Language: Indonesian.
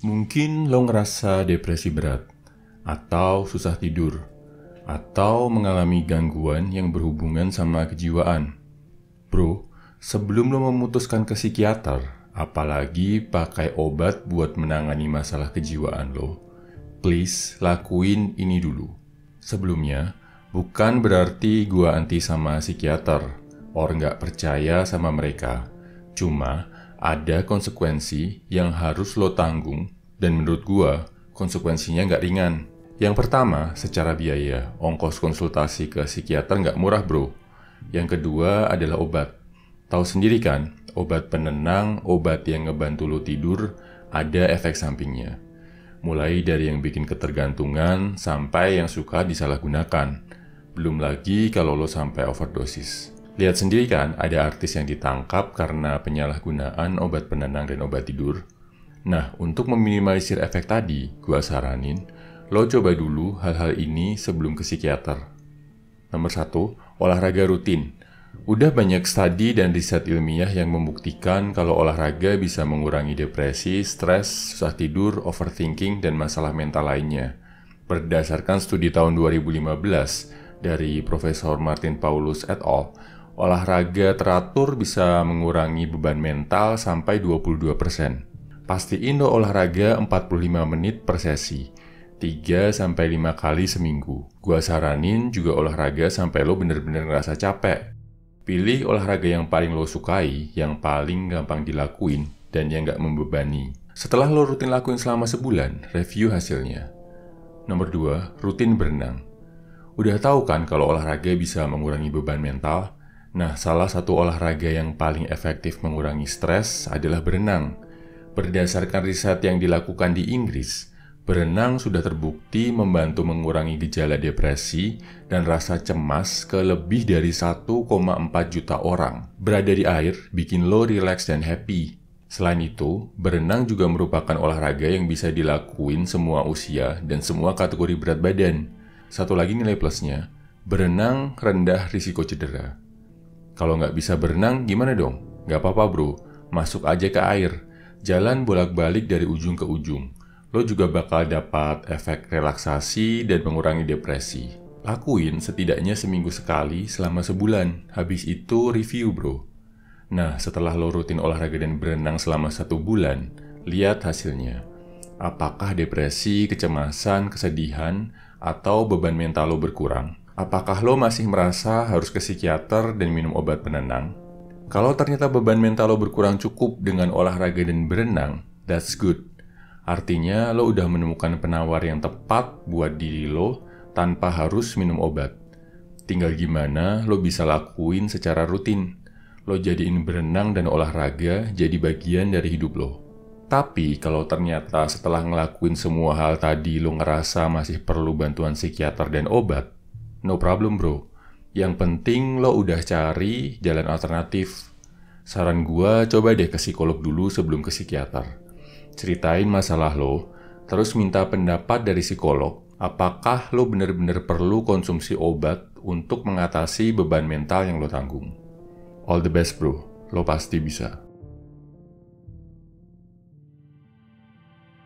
Mungkin lo ngerasa depresi berat, atau susah tidur, atau mengalami gangguan yang berhubungan sama kejiwaan. Bro, sebelum lo memutuskan ke psikiater, apalagi pakai obat buat menangani masalah kejiwaan lo, please lakuin ini dulu. Sebelumnya, bukan berarti gua anti sama psikiater, or nggak percaya sama mereka. Cuma, ada konsekuensi yang harus lo tanggung, dan menurut gua, konsekuensinya nggak ringan. Yang pertama, secara biaya, ongkos konsultasi ke psikiater nggak murah bro. Yang kedua adalah obat. Tahu sendiri kan, obat penenang, obat yang ngebantu lo tidur, ada efek sampingnya. Mulai dari yang bikin ketergantungan, sampai yang suka disalahgunakan. Belum lagi kalau lo sampai overdosis. Lihat sendiri kan, ada artis yang ditangkap karena penyalahgunaan obat penenang dan obat tidur. Nah, untuk meminimalisir efek tadi, gua saranin, lo coba dulu hal-hal ini sebelum ke psikiater. Nomor 1, olahraga rutin. Udah banyak studi dan riset ilmiah yang membuktikan kalau olahraga bisa mengurangi depresi, stres, susah tidur, overthinking, dan masalah mental lainnya. Berdasarkan studi tahun 2015 dari Profesor Martin Paulus et al., olahraga teratur bisa mengurangi beban mental sampai 22%. Pastiin lo olahraga 45 menit per sesi, 3-5 kali seminggu. Gua saranin juga olahraga sampai lo bener-bener ngerasa capek. Pilih olahraga yang paling lo sukai, yang paling gampang dilakuin, dan yang gak membebani. Setelah lo rutin lakuin selama sebulan, review hasilnya. Nomor 2, rutin berenang. Udah tahu kan kalau olahraga bisa mengurangi beban mental? Nah, salah satu olahraga yang paling efektif mengurangi stres adalah berenang. Berdasarkan riset yang dilakukan di Inggris, berenang sudah terbukti membantu mengurangi gejala depresi dan rasa cemas ke lebih dari 1,4 juta orang. Berada di air bikin lo relax dan happy. Selain itu, berenang juga merupakan olahraga yang bisa dilakuin semua usia dan semua kategori berat badan. Satu lagi nilai plusnya, berenang rendah risiko cedera. Kalau nggak bisa berenang, gimana dong? Nggak apa-apa bro, masuk aja ke air. Jalan bolak-balik dari ujung ke ujung. Lo juga bakal dapat efek relaksasi dan mengurangi depresi. Lakuin setidaknya seminggu sekali selama sebulan. Habis itu review bro. Nah, setelah lo rutin olahraga dan berenang selama 1 bulan, lihat hasilnya. Apakah depresi, kecemasan, kesedihan, atau beban mental lo berkurang? Apakah lo masih merasa harus ke psikiater dan minum obat penenang? Kalau ternyata beban mental lo berkurang cukup dengan olahraga dan berenang, that's good. Artinya lo udah menemukan penawar yang tepat buat diri lo tanpa harus minum obat. Tinggal gimana lo bisa lakuin secara rutin. Lo jadiin berenang dan olahraga jadi bagian dari hidup lo. Tapi kalau ternyata setelah ngelakuin semua hal tadi lo ngerasa masih perlu bantuan psikiater dan obat, no problem bro. Yang penting lo udah cari jalan alternatif. Saran gua coba deh ke psikolog dulu sebelum ke psikiater. Ceritain masalah lo, terus minta pendapat dari psikolog. Apakah lo bener-bener perlu konsumsi obat untuk mengatasi beban mental yang lo tanggung? All the best bro, lo pasti bisa.